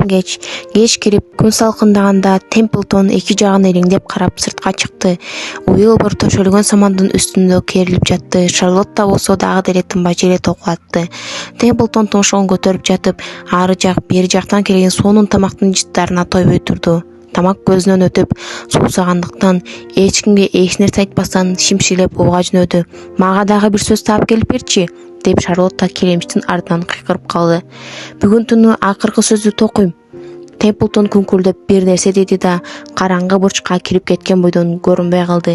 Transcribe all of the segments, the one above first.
кеч кирип күн салкындаганда Темплтон эки жагын элеңдеп карап сыртка чыкты. Уилбур төшөлгөн самандын үстүндө керилип жатты. Шарлотта болсо дагы деле тынбай желе токулатты. Темплтон тумшугун көтөрүп жатып, ары жак бери жактан келген сонун тамактын жыттарына тойбой турду. Тамак көзүнөн өтүп суусагандыктан эч кимге эч нерсе айтпастан шимшилеп ууга жөнөдү. Мага дагы бир сөз таап келип берчи, деп Шарлотта келемиштин артынан кыйкырып калды. Бүгүн түнү акыркы сөздү токуйм. Темплтон күңкүлдөп бир нерсе деди да караңгы бурчка кирип кеткен бойдон көрүнбөй калды.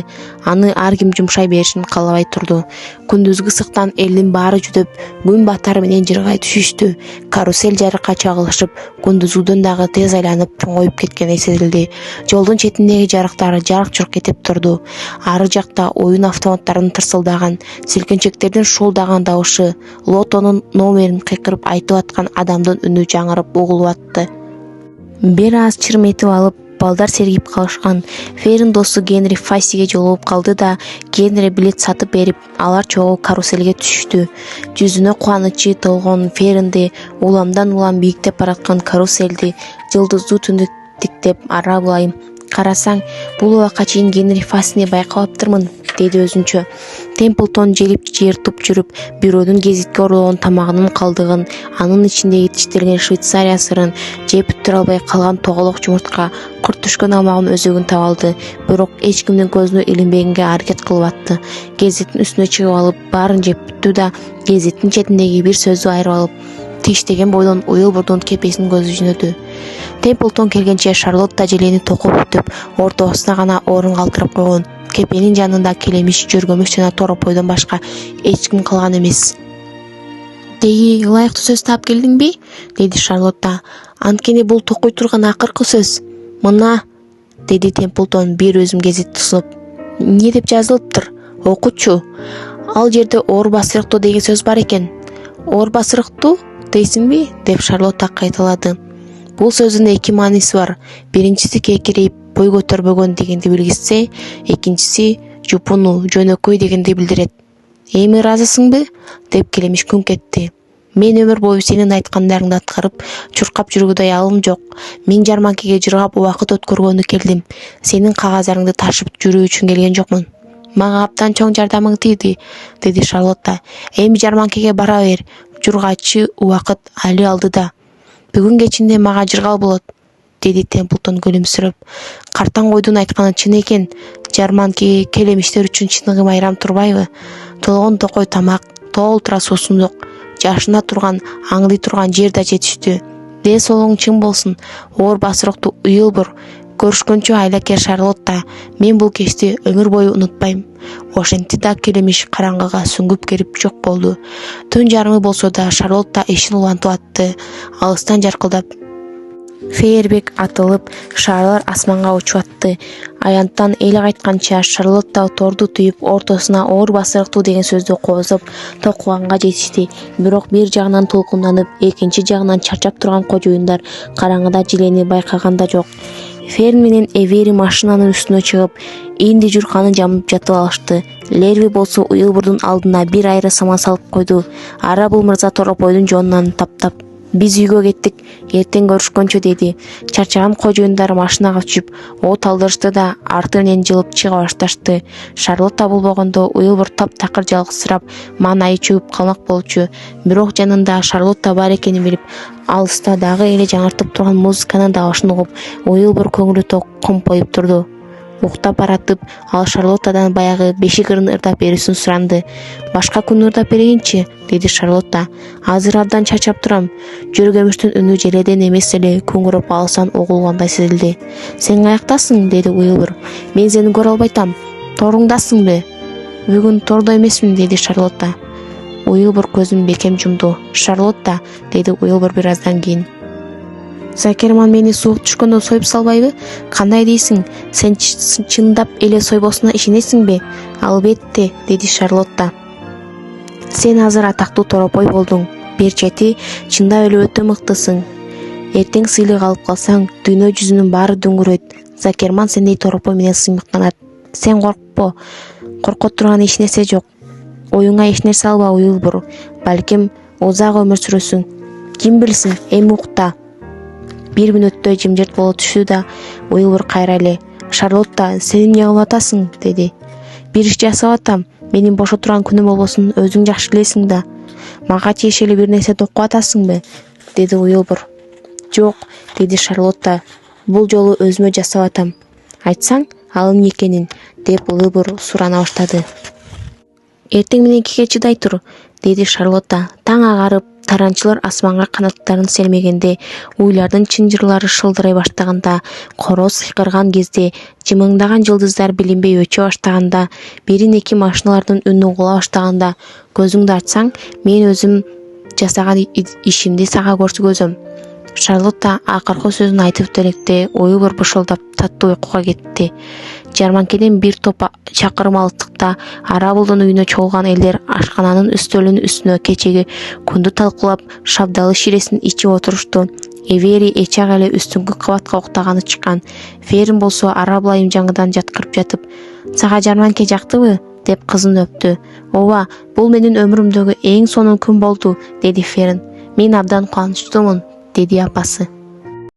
Аны ар ким жумшай беришин каалабай турду. Күндүзгү ысыктан элдин баары жүдөп, күн батары менен жыргай түшүштү. Карусель жарыкка чагылышып, күндүзгүдөн дагы тез айланып чоңоюп кеткени сезилди. Жолдун четиндеги жарыктары жарк-журк этип турду. Ары жакта оюн автоматтарынын тырсылдаган, силкинчектердин шуулдаган добушу, лотонун номерин кыйкырып айтып аткан адамдын үнү жаңырып угулуп атты. Бир аз чырметип алып, балдар сергип калышкан. Ферин досу Генри Фассиге жолугуп калды да Генри билет сатып берип, алар чогуу каруселге түштү. Жүзүнө кубанычы толгон Феринди уламдан улам бийиктеп бараткан каруселди жылдыздуу түндү тиктеп ара булайым. Карасаң, бул убакка чейин Генри Фассини байкабаптырмын, деди өзүнчө. Темплтон желип жертип жүрүп, бирөөнүн гезитке оруулаган тамагынын калдыгын, анын ичиндеги тиштелген Швейцария сырын, жеп бүтүрө албай калган тоголок жумуртка, курт түшкөн алмагын өзөгүн таба алды. Бирок эч кимдин көзүнө илинбегенге аракет кылып атты. Гезиттин үстүнө чыгып алып, баарын жеп бүттү да гезиттин четиндеги бир сөздү айырып алып, тиштеген бойдон Уилбурдун кепесин көзү жөнөдү. Темплтон келгенче Шарлотта желени токуп бүтүп, ортосуна гана орун калтырып койгон. Кепенин жанында келемиш, жөргөмүш жана торопойдон башка эч ким калган эмес. «Деги ылайыктуу сөз таап келдиңби?» — деди Шарлотта. «Анткени бул токуй турган акыркы сөз. Мына», — деди Темплтон бир өзүм гезитти сунуп. «Эмне деп жазылыптыр? Окучу. Ал жерде оор басырыктуу деген сөз бар экен». «Оор басырыктуу дейсиңби?» — деп Шарлотта кайталады. «Бул сөздүн эки мааниси бар. Биринчиси кекирейип, бой көтөрбөгөн дегенди билгизсе, экинчиси жупуну, жөнөкөй дегенди билдирет. Эми ыраазысыңбы?» — деп келемиш күңк этти. «Мен өмүр бою сенин айткандарыңды аткарып, чуркап жүргүдөй алым жок. Мен жарманкеге жыргап убакыт өткөргөнү келдим. Сенин кагаздарыңды ташып жүрүү үчүн келген жокмун». «Мага абдан чоң жардамың тийди», — деди Шарлотта. «Эми жарманкеге бара бер. Жургачы убакыт али алдыда. Бүгүн кечинде мага жыргал болот», — деди Темплтон күлүмсүрөп. «Картаң койдун айтканы чын экен. Жарманкеге келемиштер үчүн чыныгы майрам турбайбы? Толгон токой тамак, толтура суусундук, жашына турган, аңдый турган жер да жетиштүү. Дээ солоң чын болсун, оор басырыктуу Уилбур. Көрүшкөнчө айлакер Шарлотта. Мен бул кечти өмүр бою унутпайм». Ошентти да келемиш караңгыга сүңгүп кирип жок болду. Түн жарымы болсо да Шарлотта ишин улантып атты. Алыстан жаркылдап фейерверк атылып, шарлар асманга учуп атты. Аянттан эл кайтканча Шарлотта торду түйүп, ортосуна оор басырыктуу деген сөздү коозоп токуганга жетишти. Бирок бир жагынан толкунданып, экинчи жагынан чарчап турган кожоюндар караңгыда жилени байкаган да жок. Ферн менен Эвери машинанын үстүнө чыгып, инди журканы жамып жатып алышты. Лерви болсо Уилбурдун алдына бир айры саман салып койду. Ара бул мырза торопойдун жонунан таптап: «Биз үйгө кеттик, эртең көрүшкөнчө», — деди. Чарчаган кожоюндар машинага түшүп, от алдырышты да арты менен жылып чыга башташты. Шарлотта болбогондо Уилбур таптакыр жалгызсырап, маанайы чөгүп калмак болчу. Бирок жанында Шарлотта бар экенин билип, алыста дагы эле жаңыртып турган музыканын дабышын угуп, Уилбур көңүлү ток компоюп турду. Уктап баратып, ал Шарлоттадан баягы бешик ырын ырдап берүүсүн суранды. «Башка күн ырдап берейинчи?» — деди Шарлотта. «Азыр абдан чарчап турам». Жөргөмүштүн үнү желеден эмес эле күңүрөп алыстан угулгандай сезилди. «Сен каяктасың?» — деди Уилбур. «Мен сени көрө албай атам. Торуңдасыңбы?» «Бүгүн тордо эмесмин», — деди Шарлотта. Уилбур көзүн бекем жумду. «Шарлотта», — деди Уилбур бир аздан кийин. «Закерман мени суук түшкөндө союп салбайбы? Кандай дейсиң? Сен чындап эле сойбосуна ишенесиңби?» «Албетте», — деди Шарлотта. «Сен азыр атактуу торопой болдуң. Бир чети, чындап эле өтө мыктысың. Эртең сыйлык алып калсаң, дүйнө жүзүнүн баары дөңгөрөйт. Закерман сендей торопой менен сыймыктанат. Сен коркпо. Коркот турган эч нерсе жок. Оюңа эч нерсе алба, Уилбур. Балким узак өмүр сүрөсүң. Ким билсин, эми укта». Бир мүнөттөй жымжырт боло түштү да Уилбур кайра эле: «Шарлотта, сен эмне кылып атасың?» деди. «Бир иш жасап атам. Менин бошо турган күнүм болбосун, өзүң жакшы билесиң да. Мага тиешелүү бир нерсени окуп атасыңбы?» деди Уилбур. «Жок», деди Шарлотта. «Бул жолу өзүмө жасап атам». «Айтсаң, ал эмне экенин?» деп Уилбур сурана баштады. «Эртең мененкиге чыдай тур», деди Шарлотта. Таң агарып, таранчылар асманга канаттарын сермегенде, уйлардын чынжырлары шылдырай баштаганда, короз сыйкырган кезде, жымыңдаган жылдыздар билинбей өчө баштаганда, бирин-эки машиналардын үнү угула баштаганда, көзүңдү ачсаң, мен өзүм жасаган ишимди сага көргөзөм. Шарлотта акыркы сөзүн айтып электе Уилбур бышылдап таттуу уйкуга кетти. Жарманкеден бир топ чакырым алыстыкта Арабылдын үйүнө чогулган элдер ашкананын үстөлүнүн үстүнө кечеги күндү талкуулап, шабдалы ширесин ичип отурушту. Эвери эчак эле үстүнкү кабатка уктаганы чыккан. Ферин болсо Арабылайым жаңыдан жаткырып жатып: «Сага жарманке жактыбы?» деп кызын өптү. «Ооба, бул менин өмүрүмдөгү эң сонун күн болду», деди Ферин. «Мен абдан кубанычтуумун», деди апасы.